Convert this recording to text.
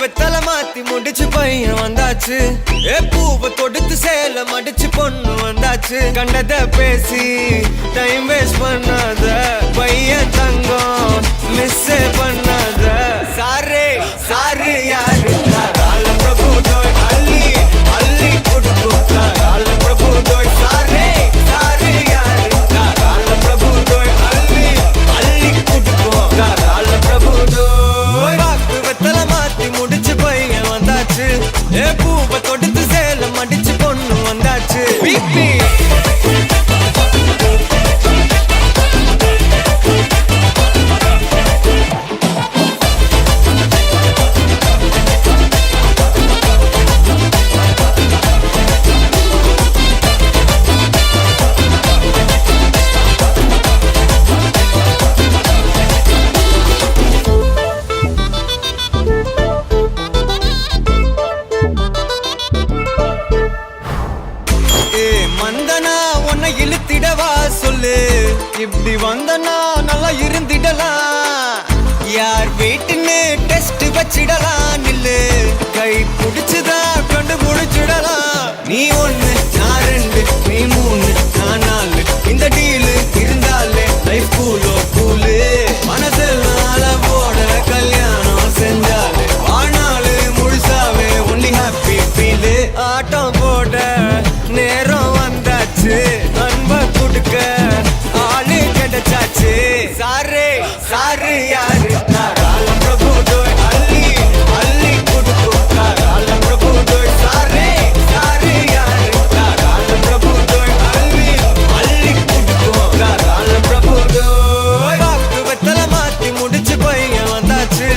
வெத்தல மாத்தி முடிச்சு பையன் வந்தாச்சு. பூவை தொடுத்து சேல மடிச்சு பொண்ணு வந்தாச்சு. கண்டத பேசி டைம் வேஸ்ட் பண்ணாத பையன் தங்கம் மிஸ் பண்ணாத. சாரே சாரு யாரு கால பிரபு தோய் அள்ளி அள்ளி கொடுக்கும் கால பிரபு தோய். சாரே சாரு யாரு கால பிரபு தோய் அள்ளி அள்ளி கொடுக்கும் கால பிரபு தோய். வாக்கு வெத்தல மாத்தி முடிச்சு பையன் வந்தாச்சு. பூவை தொடுத்து சேல மடிச்சு பொண்ணு வந்தாச்சு. பிபி வந்தனா உன்னை இழுத்திடவா சொல்லு. இப்படி வந்தனா நல்லா இருந்திடலாம். யார் வீட்டுன்னு டெஸ்ட் வச்சிடலாம். நில்லு கை பிடிச்சுதா கண்டு முடிச்சிடலாம். நீ ஒண்ணு நான் ரெண்டு நீ மூணு நான் நாலு. இந்த டீலு இருந்தாலே லைஃப் கூலோ கூலு. மனசெல்லாம் போட கல்யாணம் செஞ்சாலே ஆனாலு முழுசாவே ஒன்லி ஹாப்பி ஃபீலு. ஆட்டம் போட நேரம் வந்தாச்சு. அன்ப கொடுக்க ஆளு கிடைச்சாச்சு. சாரே சாரு யாரு கால பிரபு தோய் அள்ளி அள்ளி கொடுக்கும் கால பிரபு தோய். சாரே சாரு யாரு கால பிரபு தோய் அள்ளி அள்ளி கொடுக்கும் கால பிரபு தோய். வாக்கு வெத்தல மாத்தி முடிச்சு பையன் வந்தாச்சு.